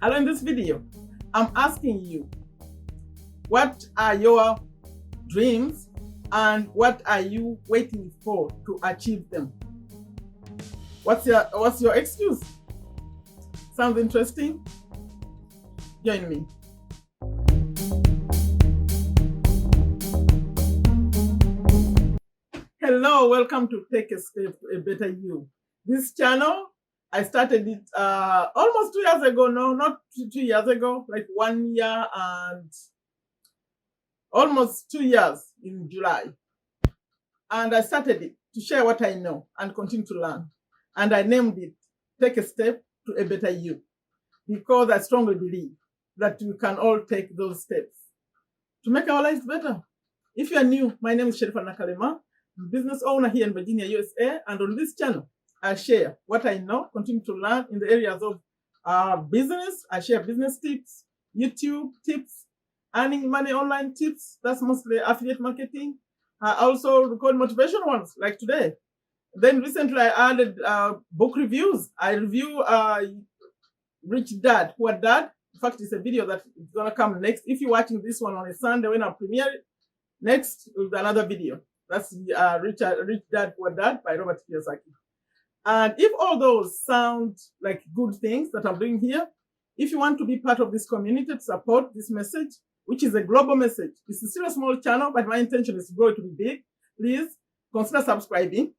Hello, in this video, I'm asking you, what are your dreams and what are you waiting for to achieve them? What's your excuse? Sounds interesting? Join me. Hello, welcome to Take a Step to a Better You. This channel, I started it almost 2 years ago. No, not 2 years ago, like 1 year and almost 2 years in July. And I started it to share what I know and continue to learn. And I named it Take a Step to a Better You, because I strongly believe that we can all take those steps to make our lives better. If you are new, my name is Sherifa Nakalema, business owner here in Virginia, USA, and on this channel, I share what I know, continue to learn in the areas of business. I share business tips, YouTube tips, earning money online tips. That's mostly affiliate marketing. I also record motivational ones like today. Then recently I added book reviews. I review Rich Dad, Poor Dad. In fact, it's a video that is going to come next. If you're watching this one on a Sunday when I premiere it, next will be another video. That's Rich Dad, Poor Dad by Robert Kiyosaki. And if all those sound like good things that I'm doing here, if you want to be part of this community to support this message, which is a global message, this is still a small channel, but my intention is to grow it to be big. Please consider subscribing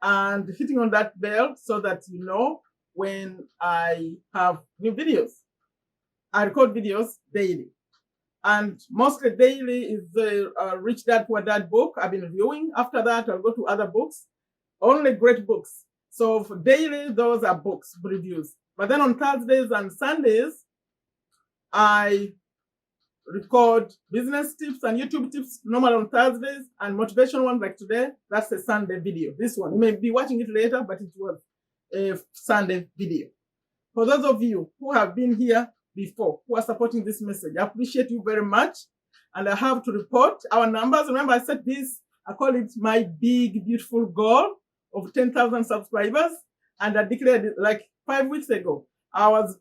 and hitting on that bell so that you know when I have new videos. I record videos daily. And mostly daily is the Rich Dad, Poor Dad book I've been reviewing. After that, I'll go to other books, only great books. So for daily, those are books, reviews. But then on Thursdays and Sundays, I record business tips and YouTube tips, normal on Thursdays, and motivational ones like today. That's a Sunday video. This one, you may be watching it later, but it was a Sunday video. For those of you who have been here before, who are supporting this message, I appreciate you very much. And I have to report our numbers. Remember, I said this, I call it my big, beautiful goal of 10,000 subscribers. And I declared it like 5 weeks ago. I was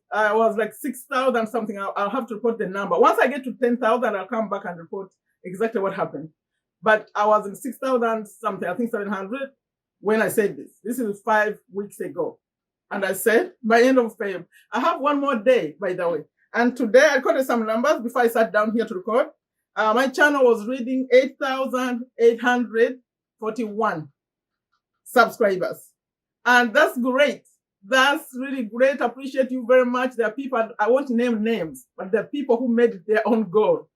like 6,000 something. I'll have to report the number. Once I get to 10,000, I'll come back and report exactly what happened. But I was in 6,000 something, I think 700, when I said this. This is 5 weeks ago. And I said, by end of February, I have one more day, by the way. And today I quoted some numbers before I sat down here to record. My channel was reading 8,841 subscribers. And that's great. That's really great. I appreciate you very much. There are people, I won't name names, but there are people who made it their own goal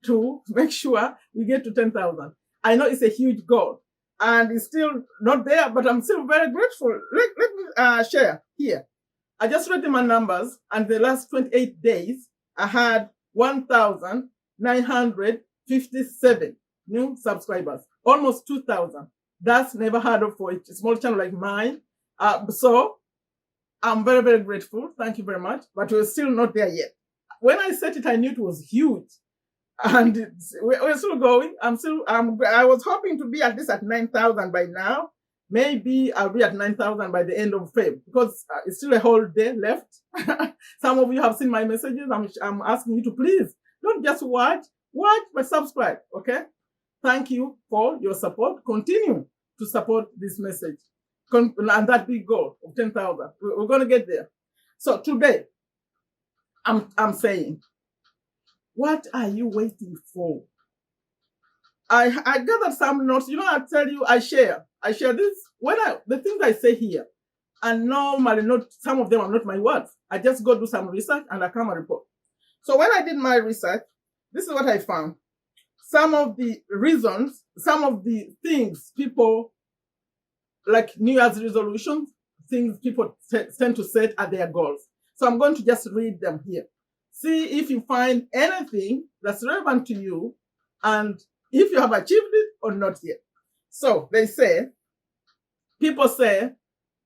to make sure we get to 10,000. I know it's a huge goal. And it's still not there, but I'm still very grateful. Let me share here. I just read my numbers, and the last 28 days, I had 1,957 new subscribers, almost 2,000. That's never heard of for a small channel like mine. So I'm very, very grateful. Thank you very much. But we're still not there yet. When I said it, I knew it was huge. And we're still going. I was hoping to be at least at 9,000 by now. Maybe I'll be at 9,000 by the end of February, because it's still a whole day left. Some of you have seen my messages. I'm asking you to please don't just watch, but subscribe. Okay? Thank you for your support. Continue to support this message and that big goal of 10,000. We're going to get there. So today, I'm saying, what are you waiting for? I gathered some notes. You know, I tell you, I share this. The things I say here, and normally some of them are not my words. I just go do some research and I come and report. So when I did my research, this is what I found. Some of the reasons, some of the things people, like New Year's resolutions, things people tend to set as their goals. So I'm going to just read them here. See if you find anything that's relevant to you and if you have achieved it or not yet. So they say, people say,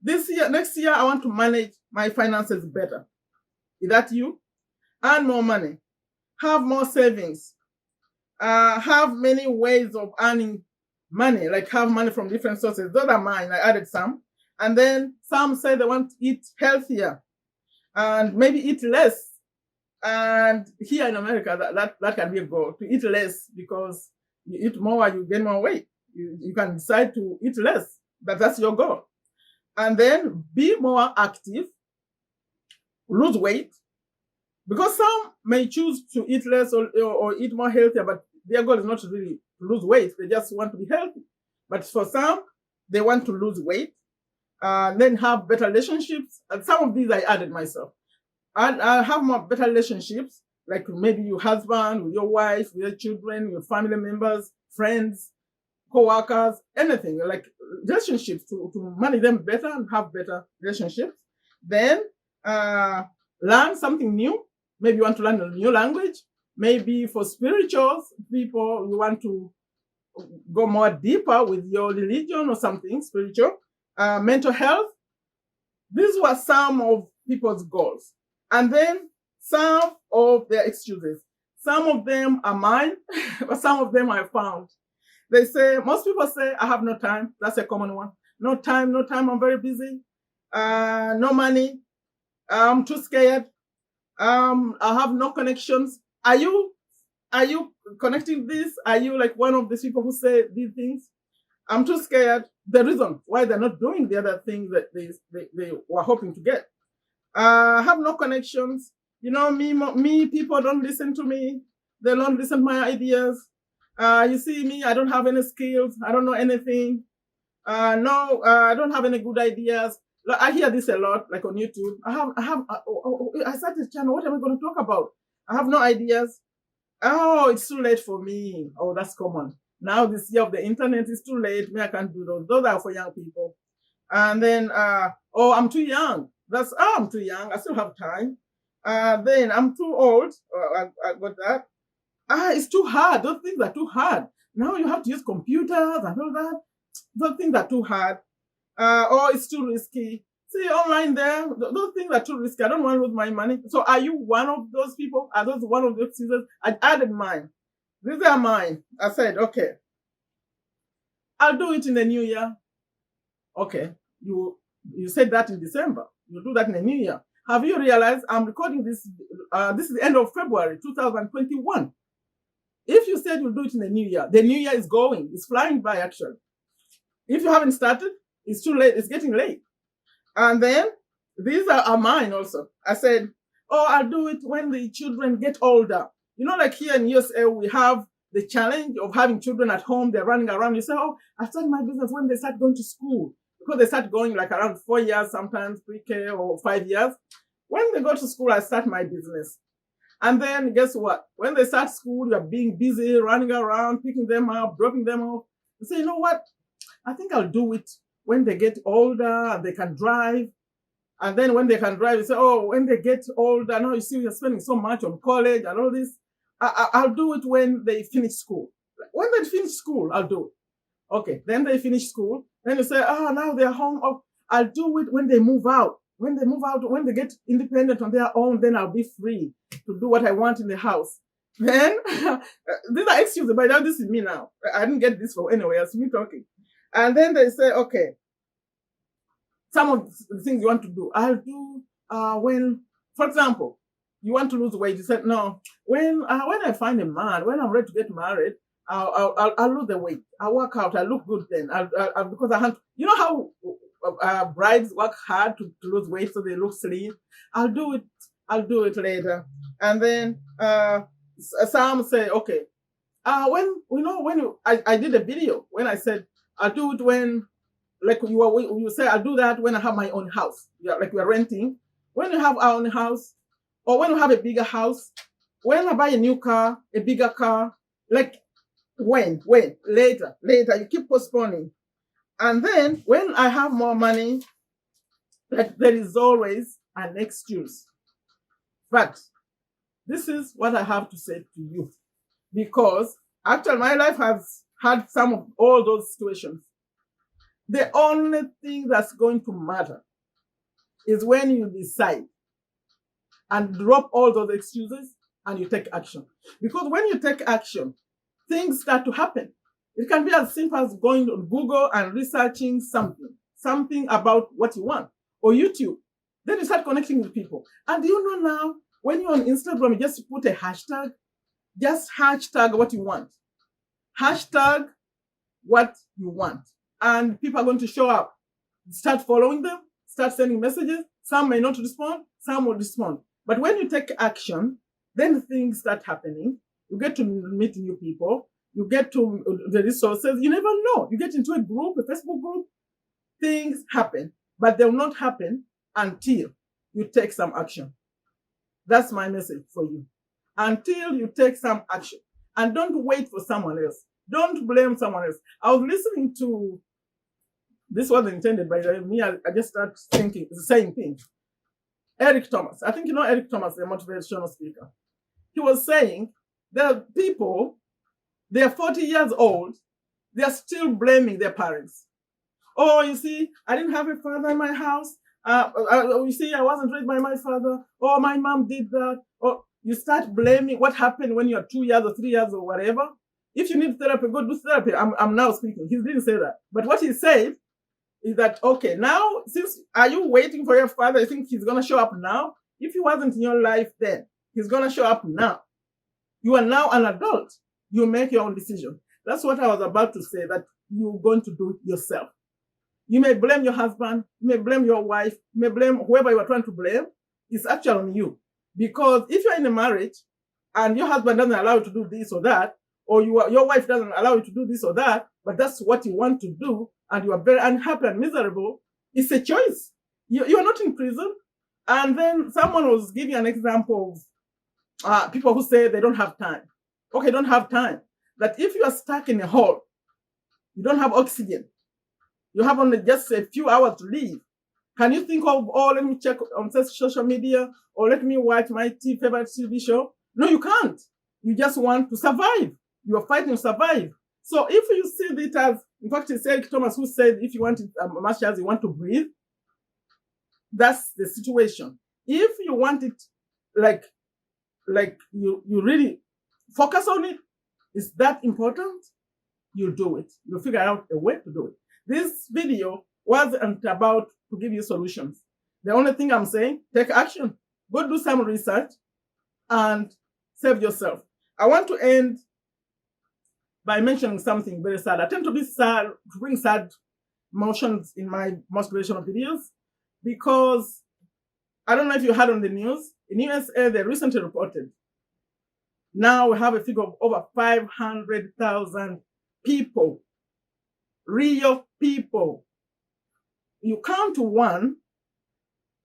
next year, I want to manage my finances better. Is that you? Earn more money. Have more savings. Have many ways of earning money, like have money from different sources. Those are mine. I added some. And then some say they want to eat healthier and maybe eat less And here in America, that can be a goal, to eat less, because you eat more, you gain more weight. You can decide to eat less, but that's your goal. And then be more active, lose weight, because some may choose to eat less or eat more healthier, but their goal is not really to lose weight. They just want to be healthy. But for some, they want to lose weight, then have better relationships. And some of these I added myself. And have more better relationships, like maybe your husband, with your wife, with your children, your family members, friends, co-workers, anything, like relationships, to manage them better and have better relationships. Then learn something new. Maybe you want to learn a new language. Maybe for spirituals people, you want to go more deeper with your religion or something spiritual. Mental health. These were some of people's goals. And then some of their excuses. Some of them are mine, but some of them I found. Most people say, I have no time. That's a common one. No time, I'm very busy. No money. I'm too scared. I have no connections. Are you connecting this? Are you like one of these people who say these things? I'm too scared. The reason why they're not doing the other things that they were hoping to get. Have no connections. Me, people don't listen to me. They don't listen to my ideas. You see me, I don't have any skills. I don't know anything. I don't have any good ideas. I hear this a lot, like on YouTube. I started a channel. What am I going to talk about? I have no ideas. Oh, it's too late for me. Oh, that's common. Now this year of the internet, it's too late. Me, I can't do those. Those are for young people. And then, I'm too young. I'm too young. I still have time. Then I'm too old. I got that. It's too hard. Those things are too hard. Now you have to use computers and all that. Those things are too hard. Or it's too risky. See, online there, those things are too risky. I don't want to lose my money. So are you one of those people? Are those one of those excuses? I added mine. These are mine. I said, okay, I'll do it in the new year. Okay, you said that in December. You do that in the new year. Have you realized I'm recording this? This is the end of February 2021. If you said you'll do it in the new year is going. It's flying by, actually. If you haven't started, it's too late. It's getting late. And then these are mine also. I said, I'll do it when the children get older. Like here in USA, we have the challenge of having children at home. They're running around. You say, I start my business when they start going to school. Because they start going like around 4 years, sometimes pre-K or 5 years. When they go to school, I start my business. And then guess what? When they start school, you're being busy, running around, picking them up, dropping them off. You say, you know what? I think I'll do it when they get older and they can drive. And then when they can drive, you say, when they get older, now you see you're spending so much on college and all this. I'll do it when they finish school. When they finish school, I'll do it. Okay, then they finish school. Then you say, now they're home. I'll do it when they move out. When they get independent on their own, then I'll be free to do what I want in the house. Then, these are excuses, but now this is me now. I didn't get this from anywhere, it's me talking. And then they say, okay, some of the things you want to do, I'll do when, for example, you want to lose weight. You said, no, when I find a man, when I'm ready to get married, I'll lose the weight. I'll work out. I'll look good then. Because I have, how brides work hard to lose weight so they look slim. I'll do it later. And then some say, okay, I did a video when I said I'll do it when, like you say, I'll do that when I have my own house. Like we're renting. When you have our own house, or when you have a bigger house, when I buy a new car, a bigger car, like when, later, you keep postponing. And then when I have more money, like there is always an excuse. But this is what I have to say to you, because actually my life has had some of all those situations. The only thing that's going to matter is when you decide and drop all those excuses and you take action. Because when you take action, things start to happen. It can be as simple as going on Google and researching something about what you want, or YouTube. Then you start connecting with people. And do you know now, When you're on Instagram, you just put a hashtag. Just hashtag what you want. Hashtag what you want. And people are going to show up. Start following them. Start sending messages. Some may not respond. Some will respond. But when you take action, then things start happening. You get to meet new people. You get to the resources. You never know. You get into a group, a Facebook group. Things happen. But they will not happen until you take some action. That's my message for you. Until you take some action. And don't wait for someone else. Don't blame someone else. I was listening to, this wasn't intended by me, I just started thinking, saying things. Eric Thomas. I think you know Eric Thomas, the motivational speaker. He was saying there are people, they are 40 years old, they are still blaming their parents. Oh, you see, I didn't have a father in my house. You see, I wasn't raised by my father. Oh, my mom did that. Or you start blaming what happened when you're 2 years or 3 years or whatever. If you need therapy, go do therapy. I'm now speaking. He didn't say that. But what he said is that, okay, now, since, are you waiting for your father? You think he's going to show up now? If he wasn't in your life then, he's going to show up now. You are now an adult. You make your own decision. That's what I was about to say, that you're going to do it yourself. You may blame your husband. You may blame your wife. You may blame whoever you are trying to blame. It's actually on you. Because if you're in a marriage and your husband doesn't allow you to do this or that, or your wife doesn't allow you to do this or that, but that's what you want to do, and you are very unhappy and miserable, it's a choice. You are not in prison. And then someone was giving an example of people who say they don't have time. Okay, don't have time. That if you are stuck in a hole, you don't have oxygen, you have only just a few hours to live. Can you think of, oh, let me check on social media, or let me watch my favorite TV show? No, you can't. You just want to survive. You are fighting to survive. So if you see it as, in fact, it's Eric Thomas who said, if you want it much as you want to breathe, that's the situation. If you want it like you really focus on it, is that important? You do it. You figure out a way to do it. This video wasn't about to give you solutions. The only thing I'm saying, take action. Go do some research and save yourself. I want to end by mentioning something very sad. I tend to be sad, to bring sad emotions in my motivational videos because I don't know if you heard on the news, in USA they recently reported now we have a figure of over 500,000 people, real people. You count to one,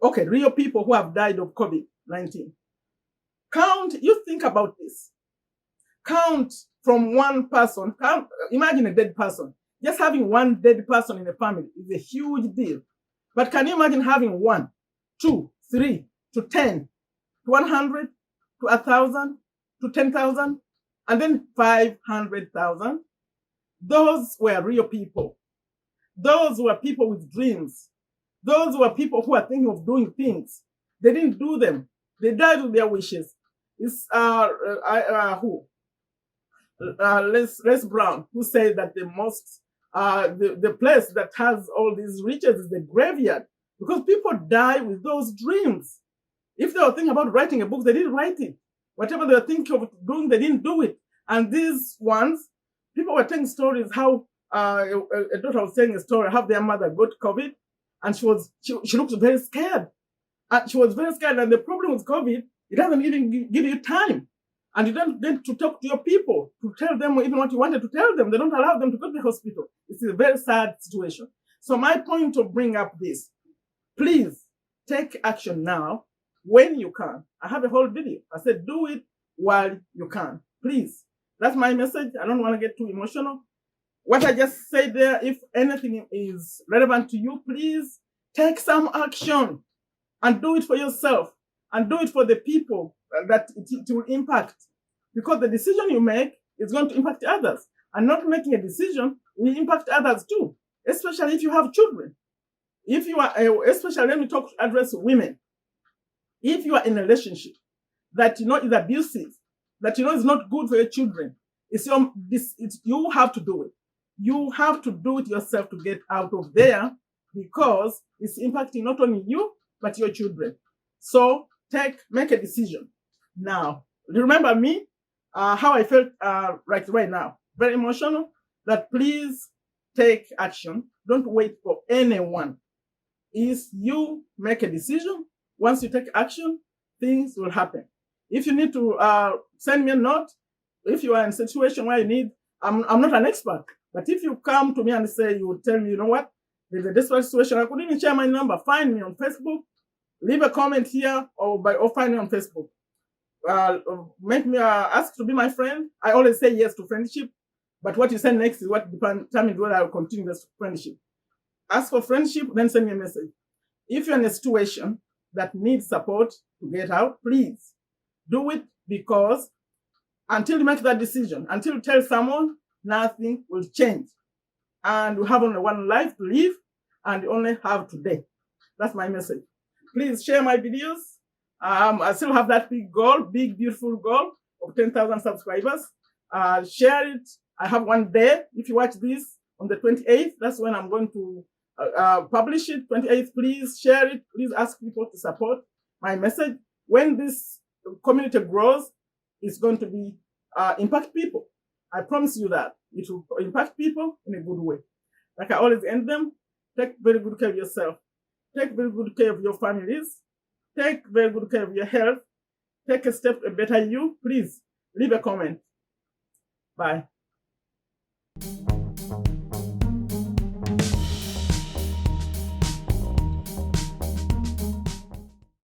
okay, real people who have died of COVID-19. Count, you think about this. Count from one person, imagine a dead person. Just having one dead person in a family is a huge deal. But can you imagine having 1, 2, 3, to 10, to 100, to 1,000, to 10,000, and then 500,000? Those were real people. Those were people with dreams. Those were people who are thinking of doing things. They didn't do them. They died with their wishes. It's Les Brown, who said that the place that has all these riches is the graveyard, because people die with those dreams. If they were thinking about writing a book, they didn't write it. Whatever they were thinking of doing, they didn't do it. And these ones, people were telling stories how a daughter was telling a story how their mother got COVID, and she looked very scared. And she was very scared. And the problem with COVID, it doesn't even give you time. And you don't get to talk to your people, to tell them even what you wanted to tell them. They don't allow them to go to the hospital. It's a very sad situation. So my point to bring up this, please take action now when you can. I have a whole video. I said, do it while you can. Please. That's my message. I don't want to get too emotional. What I just said there, if anything is relevant to you, please take some action and do it for yourself and do it for the people that it will impact. Because the decision you make is going to impact others. And not making a decision will impact others too, especially if you have children. If you are, especially let me address women. If you are in a relationship that you know is abusive, that you know is not good for your children, you have to do it. You have to do it yourself to get out of there, because it's impacting not only you, but your children. So make a decision now. Remember me, how I felt right now, very emotional, that please take action. Don't wait for anyone. Is you make a decision. Once you take action, things will happen. If you need to send me a note, if you are in a situation where you need, I'm not an expert, but if you come to me and say, you will tell me, you know what, there's a desperate situation, I could even share my number. Find me on Facebook, leave a comment here, or find me on Facebook. Make me ask to be my friend. I always say yes to friendship, but what you say next is what determines whether I will continue this friendship. Ask for friendship, then send me a message. If you're in a situation that needs support to get out, please do it, because until you make that decision, until you tell someone, nothing will change. And we have only one life to live, and you only have today. That's my message. Please share my videos. I still have that big goal, big, beautiful goal of 10,000 subscribers. Share it. I have one day. If you watch this on the 28th, that's when I'm going to publish it. 28th, please share it. Please ask people to support my message. When this community grows, it's going to be impact people. I promise you that. It will impact people in a good way. Like I always end them, take very good care of yourself. Take very good care of your families. Take very good care of your health. Take a step to a better you. Please leave a comment. Bye.